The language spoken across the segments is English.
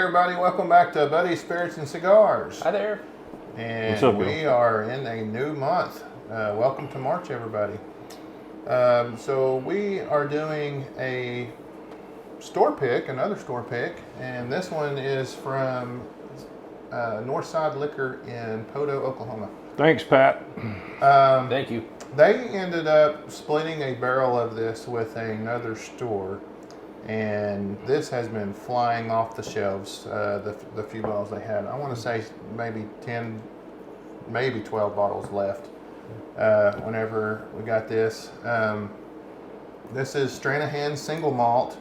everybody. Welcome back to Buddy Spirits and Cigars. Hi there. And What's up, we are in a new month. Welcome to March, everybody. So we are doing a store pick, another store pick, and this one is from Northside Liquor in Podo, Oklahoma. Thanks, Pat. Thank you. They ended up splitting a barrel of this with another store, and this has been flying off the shelves, the few bottles they had. I want to say maybe 10, maybe 12 bottles left whenever we got this. This is Stranahans single malt.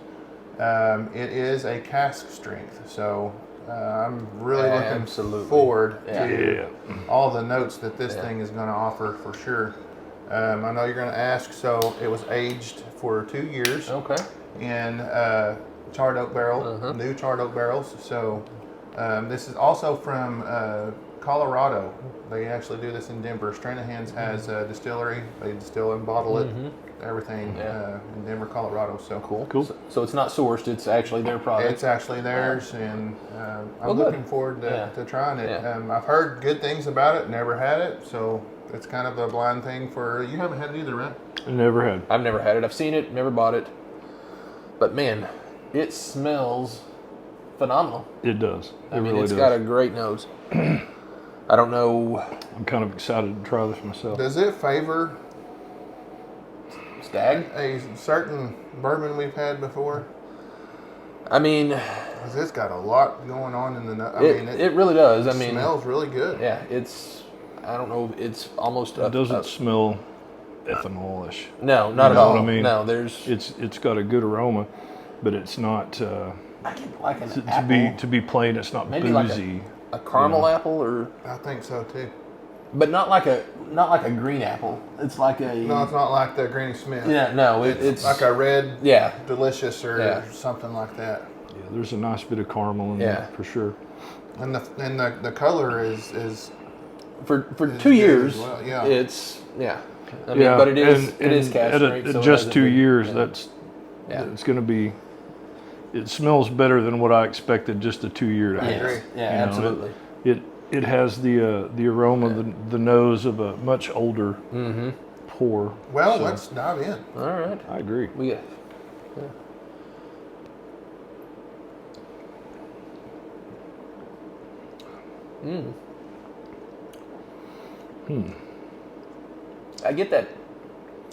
It is a cask strength, so I'm really looking forward to all the notes that this thing is going to offer for sure. I know you're going to ask, so it was aged for 2 years. Okay. In charred oak barrel, new charred oak barrels. So this is also from Colorado. They actually do this in Denver. Stranahans has a distillery. They distill and bottle it, everything in Denver, Colorado. So cool. So it's not sourced. It's actually their product. It's actually theirs, and I'm looking forward to trying it. I've heard good things about it. Never had it, so it's kind of a blind thing for you. Haven't had it either, right? Never had. I've never had it. I've seen it. Never bought it. But man, it smells phenomenal. It does. I mean, it's got a great nose. I don't know. I'm kind of excited to try this myself. Does it favor Stag? a certain bourbon we've had before? I mean, 'cause it's got a lot going on in the. It really does. I mean, smells really good. Yeah, it's. I don't know. It's almost. It doesn't smell ethanol-ish. No, not at all. What I mean? No, there's. It's got a good aroma, but it's not. I get like an to apple. to be plain, it's not Maybe boozy. Like a caramel apple, or. I think so too. But not like a green apple. It's like a. No, it's not like the Granny Smith. Yeah, no, it's like a red. Yeah. Delicious or something like that. Yeah, there's a nice bit of caramel in there for sure. And the color is for 2 years. Well. Yeah. It's I mean, but it is cask strength. So just 2 years. It's going to be. It smells better than what I expected just a 2 year to have. agree. Yeah, absolutely. It has the aroma, the nose of a much older pour. Well, let's dive in. All right. I agree. We get. I get that.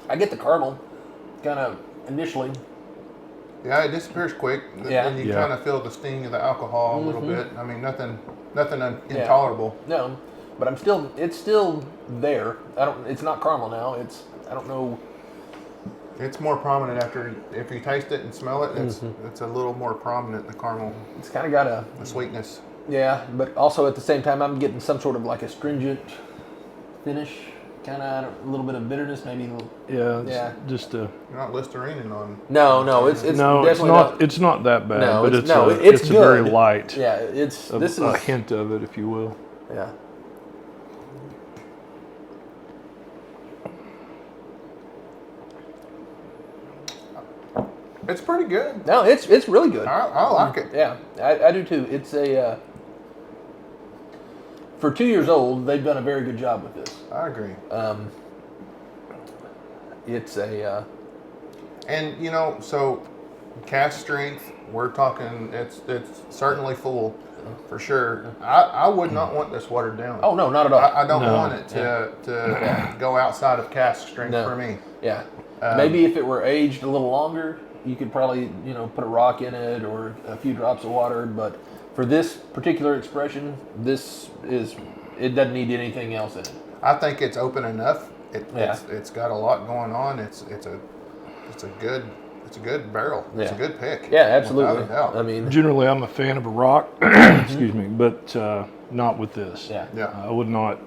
I get the caramel, kind of initially. Yeah, it disappears quick. Yeah. And you kind of feel the sting of the alcohol a little bit. I mean, nothing intolerable. No, but it's still there. It's not caramel now. I don't know. It's more prominent if you taste it and smell it. It's a little more prominent, the caramel. It's kind of got the sweetness. Yeah, but also at the same time, I'm getting some sort of like astringent finish. Kind of a little bit of bitterness, maybe. Just a. You're not Listerining on. No, it's definitely it's not. It's not that bad. No, but it's it's good. a very light. Yeah, this is a hint of it, if you will. Yeah. It's pretty good. No, it's really good. I like it. Yeah, I do too. It's a for 2 years old, they've done a very good job with this. I agree. It's a and so cask strength. We're talking. It's certainly full, for sure. I would not want this watered down. Oh no, not at all. I don't want it to go outside of cask strength for me. Yeah. Maybe if it were aged a little longer, you could probably put a rock in it or a few drops of water. But for this particular expression, it doesn't need anything else in it. I think it's open enough. It's got a lot going on. It's a good barrel. It's a good pick. Yeah, absolutely. Without a doubt. I mean, generally I'm a fan of a rock. Excuse me, but not with this. Yeah. Yeah. I would not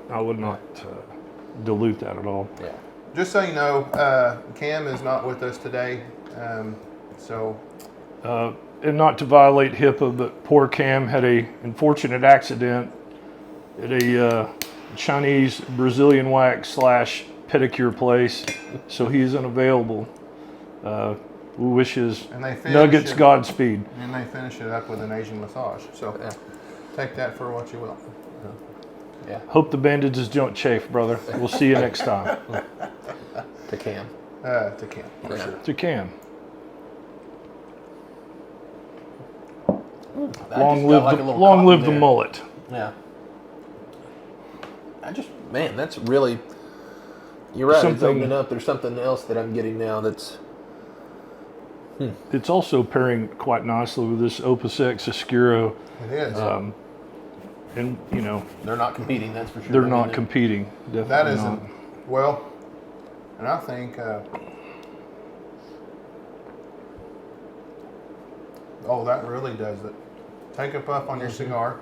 dilute that at all. Yeah. Just so you know, Cam is not with us today. And not to violate HIPAA, but poor Cam had a unfortunate accident at a Chinese Brazilian wax / pedicure place, so he is unavailable. We wish his And they finish Nuggets it, Godspeed. and they finish it up with an Asian massage. So take that for what you will. Yeah. Hope the bandages don't chafe, brother. We'll see you next time. To Cam. To Ken, for Yeah. sure. To Cam. I Long just live got like the a little long cotton live the there. mullet. Yeah. Man, that's really. You're right. It's Something- opening up. There's something else that I'm getting now that's. It's also pairing quite nicely with this Opus X Oscuro. It is. And, you know, They're not competing. That's for sure. they're I mean, not competing. Definitely That not. isn't well, and I think. Oh, that really does it. Take a puff on your cigar,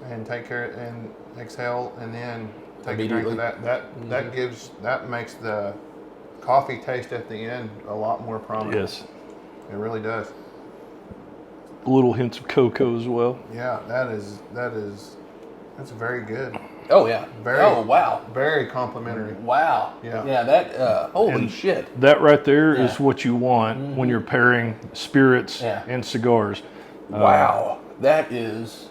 and take care and exhale, and then take a drink of that. That makes the coffee taste at the end a lot more prominent. Yes. It really does. Little hints of cocoa as well. Yeah, that's very good. Oh yeah. Very. Oh wow. Very complimentary. Wow. Yeah. Yeah. That. Holy And shit. That right there is Yeah. what you want when you're pairing spirits Yeah. and cigars. Wow. That is.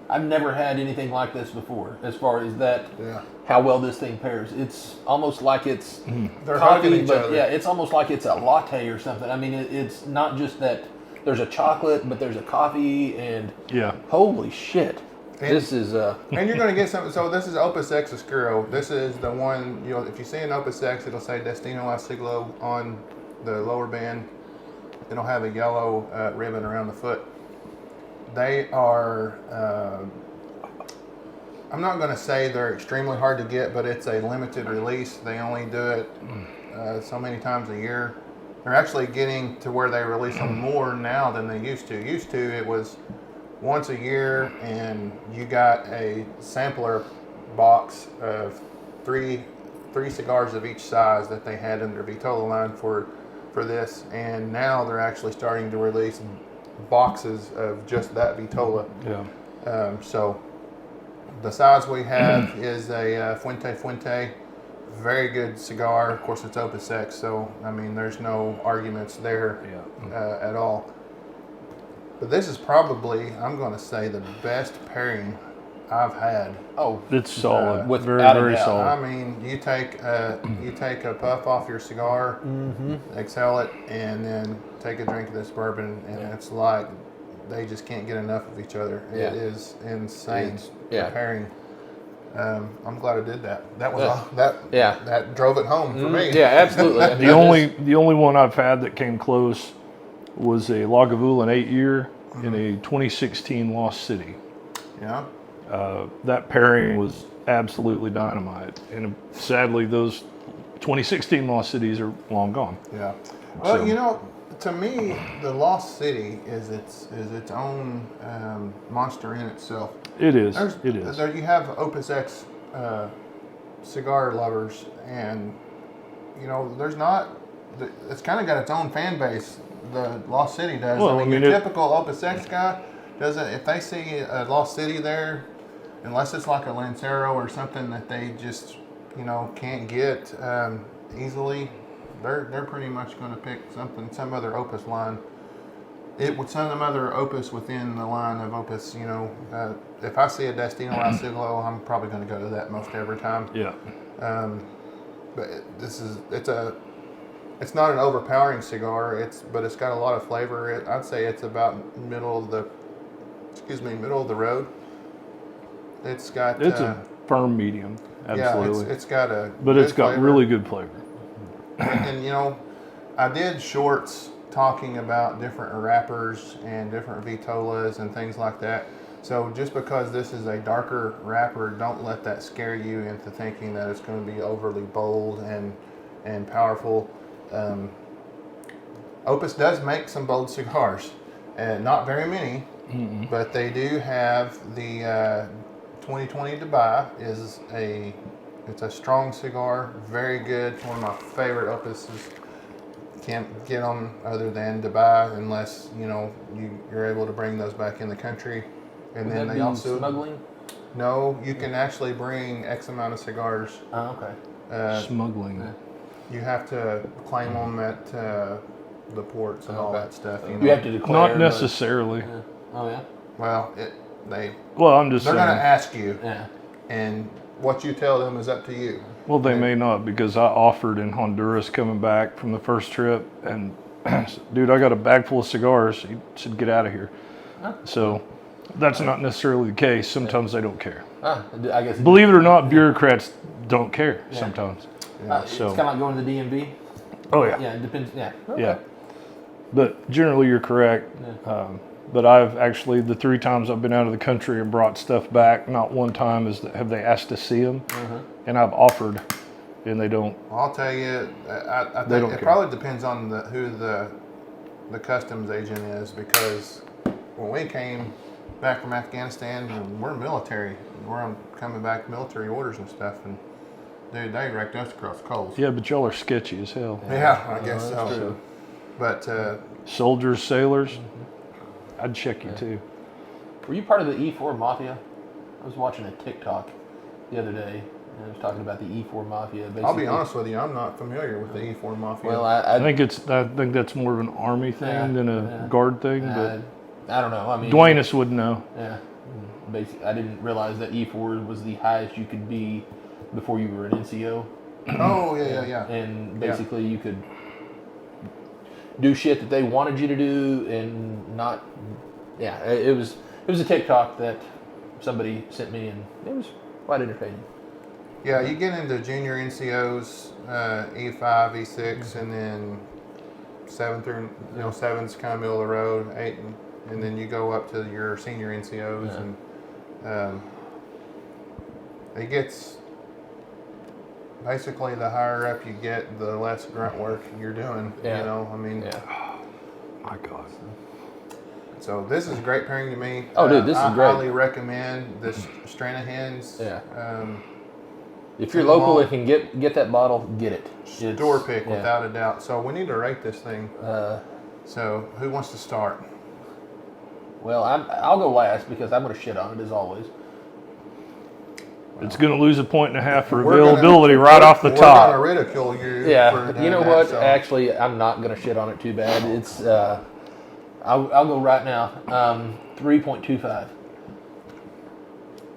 I've never had anything like this before. As far as that. Yeah. How well this thing pairs. It's almost like it's They're hugging coffee, each but other. yeah, it's almost like it's a latte or something. I mean, it's not just that there's a chocolate, but there's a coffee, and Yeah. holy shit, And- this is And you're going to get something. So this is Opus X Oscuro. This is the one, you know, if you see an Opus X, it'll say Destino al Siglo on the lower band. It'll have a yellow ribbon around the foot. They are, I'm not going to say they're extremely hard to get, but it's a limited release. They only do it so many times a year. They're actually getting to where they release them more now than they used to. Used to, it was once a year, and you got a sampler box of three cigars of each size that they had in their Vitola line for this. And now they're actually starting to release boxes of just that Vitola. Yeah. So the size we have is a Fuente. Very good cigar. Of course, it's Opus X, so I mean, there's no arguments there at all. But this is probably, I'm going to say, the best pairing I've had. It's solid. without very, a very doubt. solid. I mean, you take a puff off your cigar, exhale it, and then take a drink of this bourbon, and it's like they just can't get enough of each other. Yeah. It is insane. Yeah. The pairing. I'm glad I did that. That was Yeah. that drove it home for me. Yeah, absolutely. I mean, The only one I've had that came close was a Lagavulin 8-year in a 2016 Lost City. Yeah. That pairing was absolutely dynamite, and sadly, those 2016 Lost Cities are long gone. Yeah. Well, So- you know, to me, the Lost City is its own monster in itself. It is. It is. There you have Opus X cigar lovers, and you know, there's not. It's kind of got its own fan base. The Lost City does. Well, I mean, I mean, your it- typical Opus X guy doesn't. If they see a Lost City there, unless it's like a Lancero or something that they just can't get easily, they're pretty much going to pick some other Opus line. Some other Opus within the line of Opus. If I see a Destino al Siglo, I'm probably going to go to that most every time. Yeah. But it's not an overpowering cigar. But it's got a lot of flavor. I'd say it's about middle of the road. It's got. It's a firm medium. Absolutely. Yeah, it's got a. but good it's got flavor. really good flavor. And I did shorts talking about different wrappers and different Vitolas and things like that. So just because this is a darker wrapper, don't let that scare you into thinking that it's going to be overly bold and powerful. Opus does make some bold cigars, and not very many, but they do have the 2020 Dubai it's a strong cigar, very good. One of my favorite Opuses. Can't get them other than Dubai unless you're able to bring those back in the country. And Would then that they be also smuggling. no, you can actually bring X amount of cigars. Oh, okay. Uh, Smuggling. you have to claim them at the ports and all Okay. that stuff. You know? You have to declare. Not but- necessarily. Yeah. Oh yeah. Well, Well, I'm just they're saying. going to ask you, Yeah. and what you tell them is up to you. Well, they may not, because I offered in Honduras coming back from the first trip, and dude, I got a bag full of cigars. He said, "Get out of here." Huh? So that's not necessarily the case. Sometimes they don't care. I guess. Believe it or not, bureaucrats don't care sometimes. It's so- kind of like going to the DMV. Oh yeah. Yeah, it depends. Yeah. Okay. Yeah. But generally, you're correct. But I've actually, the 3 times I've been out of the country and brought stuff back, not one time have they asked to see them, and I've offered, and they don't. I'll tell you, I They think don't it care. probably depends on who the customs agent is, because when we came back from Afghanistan, we're military. We're coming back military orders and stuff, and dude, they wrecked us across coals. Yeah, but y'all are sketchy as hell. Yeah, I guess that's so. true. But Soldiers, sailors, I'd check you too. Were you part of the E4 Mafia? I was watching a TikTok the other day, and I was talking about the E4 Mafia. Basically. I'll be honest with you, I'm not familiar with the E4 Mafia. Well, I think that's more of an army thing than a guard thing. But I don't know. I mean, Dwayne's would know. Yeah. Basically, I didn't realize that E4 was the highest you could be before you were an NCO. Oh yeah. And basically, you could do shit that they wanted you to do, and not. Yeah, it was a TikTok that somebody sent me, and it was quite entertaining. Yeah, you get into junior NCOs, E5, E6, and then 7 through, 7's kind of middle of the road, 8, and then you go up to your senior NCOs, and it gets, basically the higher up you get, the less grunt work you're doing, I mean. Yeah. My God. So this is a great pairing to me. Oh, dude, this is great. I highly recommend this Stranahans. Yeah. If in you're the local mall. and can get that bottle, get it. Store pick, without a doubt. So we need to rate this thing. So who wants to start? Well, I'll go last because I'm going to shit on it as always. It's going to lose 1.5 points for We're gonna- availability right off the We're top. going to ridicule you. Yeah, for doing you know that, what? so- Actually, I'm not going to shit on it too bad. It's I'll go right now. 3.25.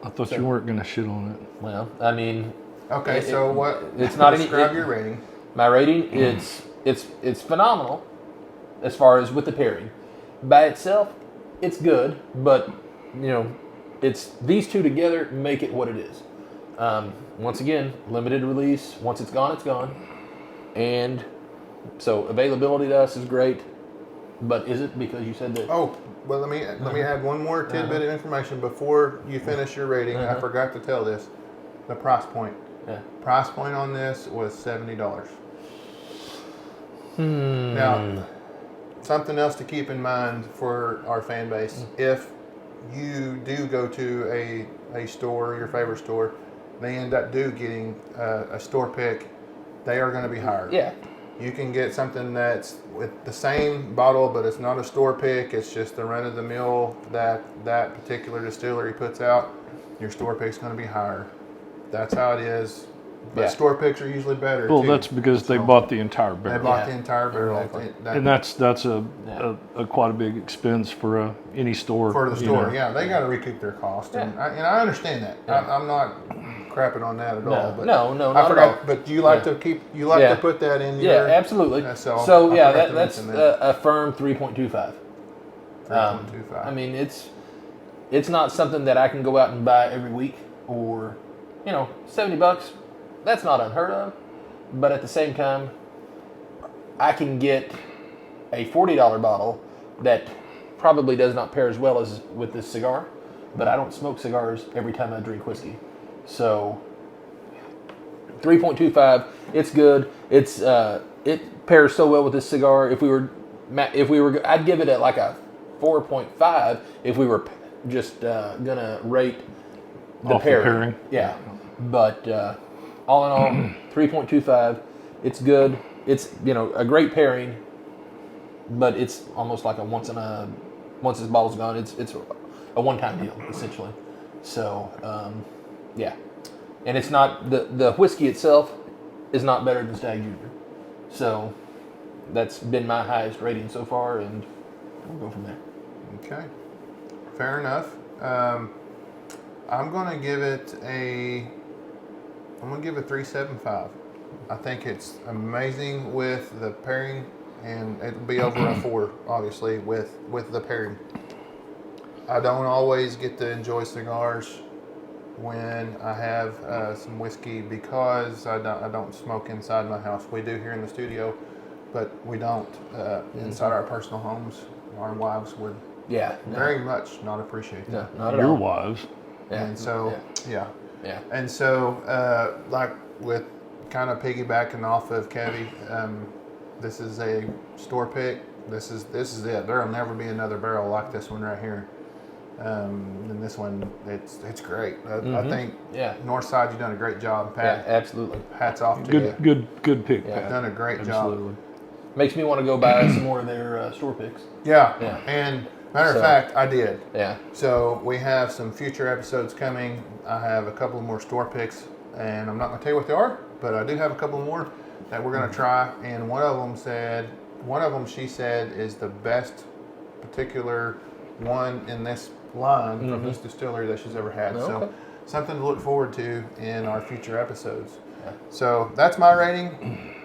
I thought you weren't going to shit on it. Well, I mean, Okay, so what? it's not any. Describe your rating. My rating, it's phenomenal as far as with the pairing. By itself, it's good, but it's these two together make it what it is. Once again, limited release. Once it's gone, and so availability to us is great. But is it because you said that? Oh, well, let me add one more tidbit of information before you finish your rating. I forgot to tell this. The price point. Yeah. Price point on this was $70. Now, something else to keep in mind for our fan base: if you do go to a store, your favorite store, they end up getting a store pick, they are going to be higher. Yeah. You can get something that's with the same bottle, but it's not a store pick. It's just the run of the mill that particular distillery puts out. Your store pick's going to be higher. That's how it is. But store picks are usually better. Well, too. that's because they bought the entire They barrel. bought the entire barrel. And that's a quite a big expense for any store. For the store, yeah, they got to recoup their cost, and I understand that. I'm not crapping on that at all. But no, I not at forgot. all. But you like to to put that in your absolutely. so I forgot to that's mention that. a firm 3.25. 3.25. I mean, it's not something that I can go out and buy every week, or $70. That's not unheard of, but at the same time, I can get a $40 bottle that probably does not pair as well as with this cigar, but I don't smoke cigars every time I drink whiskey. So 3.25, it's good. It pairs so well with this cigar. If we were, I'd give it at like a 4.5 if we were just gonna rate the Off the pairing. Yeah, but all in all, 3.25. It's good. It's a great pairing, but it's almost like once this bottle's gone, it's a one-time deal essentially. So yeah, and it's not the whiskey itself is not better than Stag Junior. So that's been my highest rating so far, and we'll go from there. Okay, fair enough. I'm gonna give it a 3.75. I think it's amazing with the pairing, and it'll be over a 4, obviously, with the pairing. I don't always get to enjoy cigars when I have some whiskey because I don't smoke inside my house. We do here in the studio, but we don't inside our personal homes. Our wives would very much not appreciate that. No, not at Your all. wives. Yeah. And so, yeah. Yeah. And so, like with kind of piggybacking off of Kevy, this is a store pick. This is it. There'll never be another barrel like this one right here. And this one, it's great. I think Northside, you've done a great job, Pat. Yeah, absolutely. Hats off to you. Good pick, Yeah. Pat. Done a great Absolutely. job. Makes me want to go buy some more of their store picks. Yeah. Yeah. And matter of fact, I did. Yeah. So we have some future episodes coming. I have a couple more store picks, and I'm not going to tell you what they are, but I do have a couple more that we're going to try. And one of them she said is the best particular one in this line from this distillery that she's ever had. Okay. So something to look forward to in our future episodes. Yeah. So that's my rating.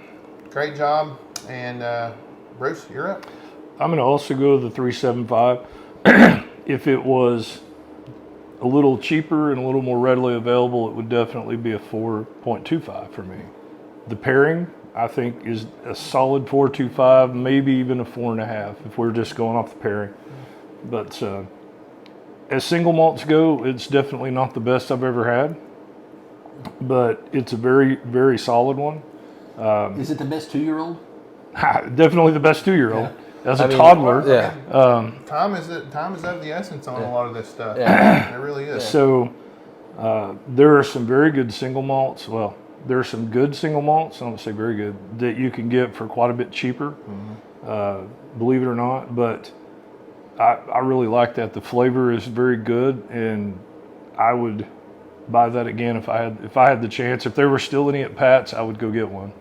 Great job. And Bruce, you're up. I'm going to also go to the 375. If it was a little cheaper and a little more readily available, it would definitely be a 4.25 for me. The pairing, I think, is a solid 4.25, maybe even a 4.5 if we're just going off the pairing. But as single malts go, it's definitely not the best I've ever had, but it's a very, very solid one. Is it the best 2-year-old? Definitely the best 2-year-old. Yeah. As a toddler. Yeah. Time is of the essence on a lot of this stuff. Yeah. It really is. So there are some very good single malts. Well, there are some good single malts, I don't say very good, that you can get for quite a bit cheaper, believe it or not. But I really like that. The flavor is very good, and I would buy that again if I had the chance. If there were still any at Pat's, I would go get one.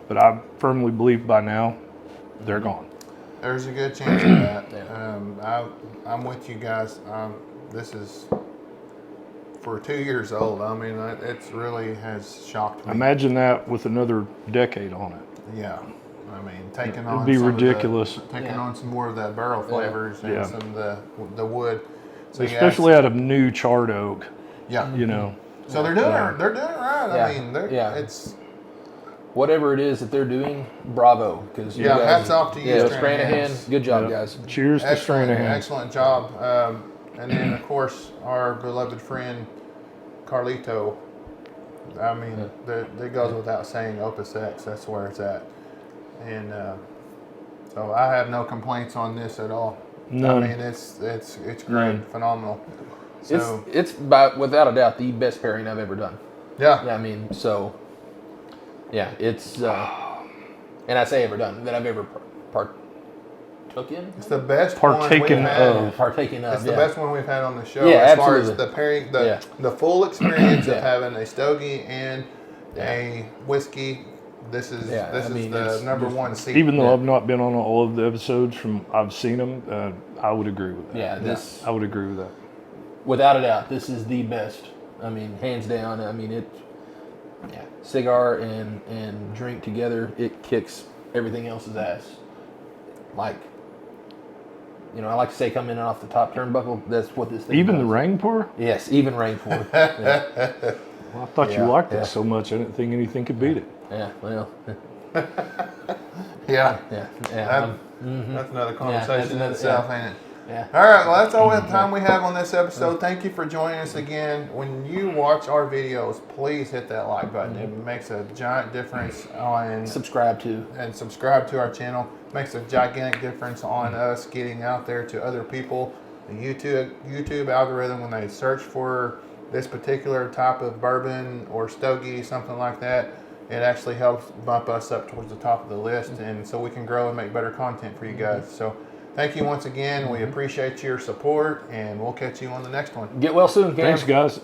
But I firmly believe by now they're gone. There's a good chance of that. I'm with you guys. This is for 2 years old. I mean, it really has shocked me. Imagine that with another decade on it. Yeah. I mean, taking on It'd be some ridiculous. on some more of that barrel flavors and some of the wood. So especially out of new charred oak. Yeah. You know. So they're doing it right. Yeah. I mean, it's whatever it is that they're doing, bravo. Because hats off to you, Stranahan. Good job, guys. Cheers to Stranahan. Excellent job. And then, of course, our beloved friend, Carlito. I mean, that goes without saying, Opus X, that's where it's at. And so I have no complaints on this at all. None. I mean, it's great, phenomenal. So, It's without a doubt the best pairing I've ever done. yeah. I mean, so yeah, it's and I say ever done that I've ever partook in. It's the best Partaken one we've had. Partaking of. It's the best one we've had on the show. Yeah, as far as absolutely. the pairing, the full experience of Yeah. having a stogie and a whiskey. This is the number one seat. Even though I've not been on all of the episodes I've seen them, I would agree with that. Yeah, I would agree with that. without a doubt, this is the best. I mean, hands down. I mean, cigar and drink together, it kicks everything else's ass. Like, I like to say, coming in off the top turnbuckle. That's what this thing Even does. the rain pour? Yes, even rain pour. Yeah. Well, I thought you liked it so much. I didn't think anything could beat it. Yeah, well, Yeah. yeah. That's another conversation that's in another- itself, ain't it? Yeah. All right, well, that's all the time we have on this episode. Thank you for joining us again. When you watch our videos, please hit that like button. It makes a giant difference Subscribe to. and subscribe to our channel. Makes a gigantic difference on us getting out there to other people. The YouTube algorithm, when they search for this particular type of bourbon or stogie, something like that, it actually helps bump us up towards the top of the list, and so we can grow and make better content for you guys. So thank you once again. We appreciate your support, and we'll catch you on the next one. Get well soon, Cam. Thanks, guys.